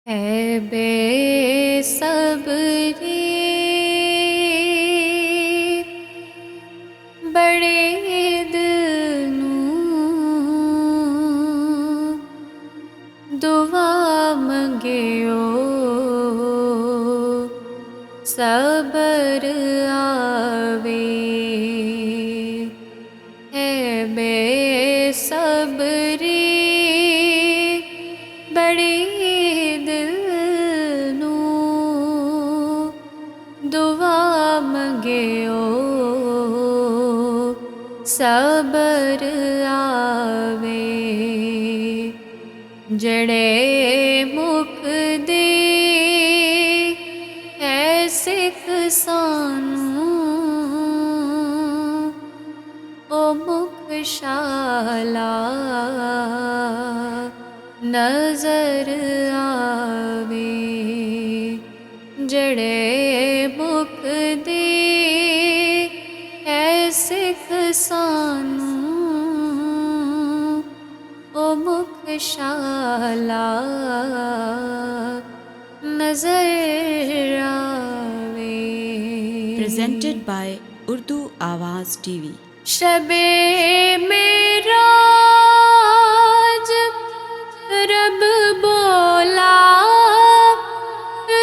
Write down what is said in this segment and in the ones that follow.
है बेसब्री बड़े दिल नूं दुआ मंगियो सबर आवे है बेसब्री बड़ी दिल नूं दुआ मंगियो सबर आवे जड़े मुख दे है सिख सानू ओ मुख शाला नजर आवे जड़े मुख दे है सिख सानू ओ मुख शाला नजर आवे। Presented by Urdu Awaz TV. Shabe Meraj रब बोला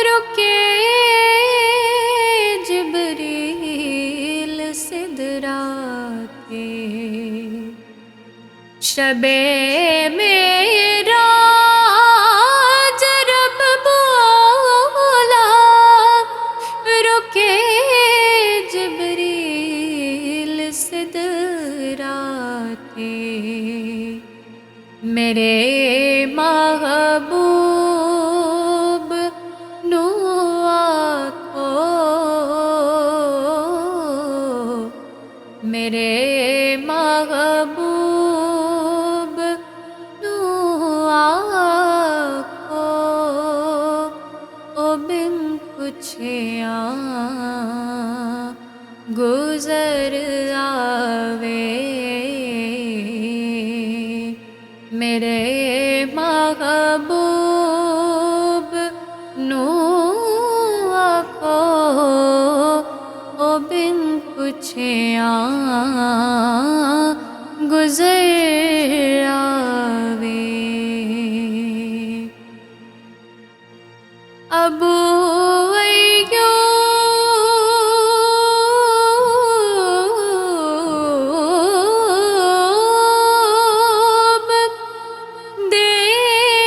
रुके जिब्रील सिदराते शबे मेराज रब बोला रुके जिब्रील सिदराते मेरे महबूब नू आखो मेरे महबूब नू आखो ओ बिन पुछिया गुजर आवे मेरे महबूब नू आखो ओ बिन पुछिया गुजर आवे। अबू अय्यूब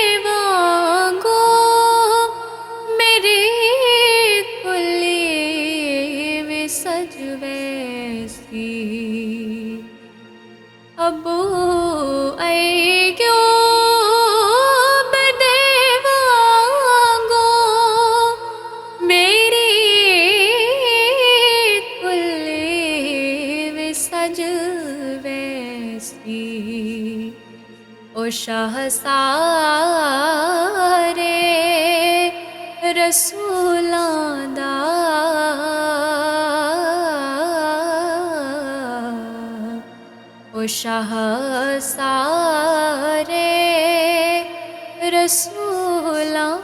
देवांगो मेरे कुली विसज वैसी अबू अय्यूब देवांगो मेरी कुली विसज वैसी ओ शाह सारे रसूलां दा ओ शाह सारे रसूलां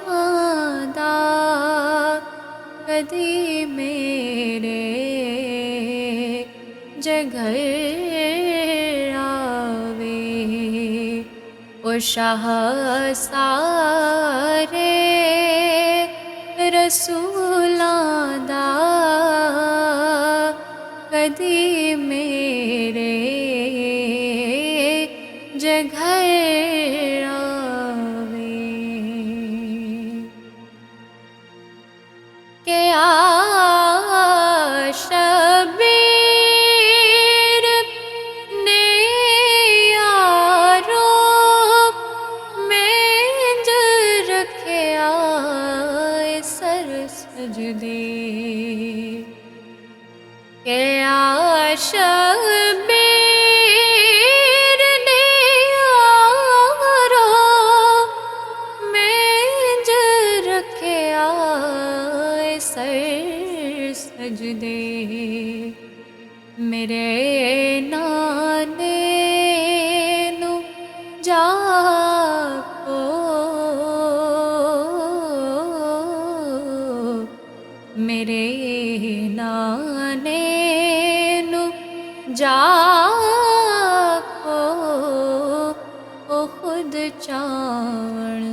दा कदी मेरे जघर आवे ओ शाह सारे रसूलां दा कदी मेरे जघर आवे के शबीर ने यारो मेंज रखिया सर सजदे के शबीर ने यारो मेंज रखिया सर सजदे मेरे नाने नू जाको खुद चावण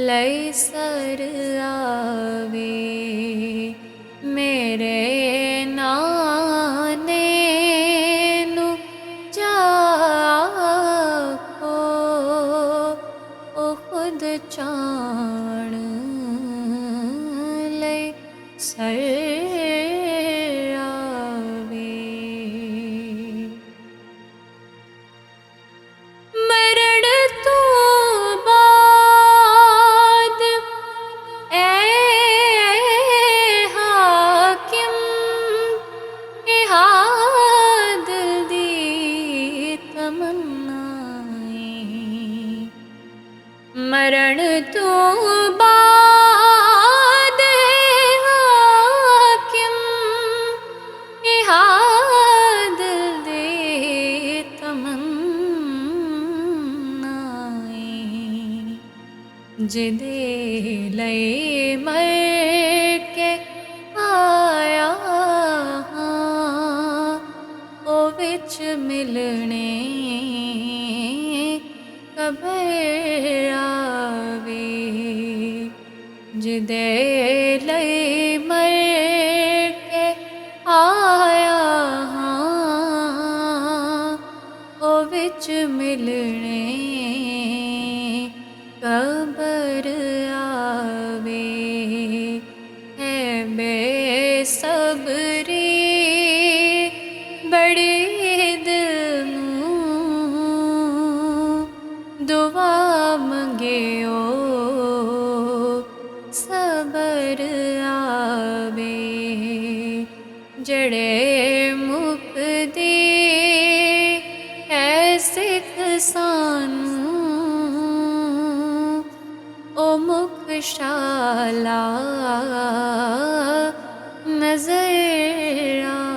लई सर आवे मेरे नाने नु जाको ओ खुद चावण लई सर आवे मरण तो बाद ए हाकिम दिल दी तमन्नाएं मरण तो बाद हाकिम दिल दे तमन्नाएं जिदे लई मर के आया हां ओ विच मिलने कबर आवे जिदे लई मर के आया हां ओ विच मिलने कबर आवे है बेसब्री बड़ी दिल नूं दुआ मंगियो सबर आवे जड़े मुकदी है सिख सानू ओ मुखशाला नजर आ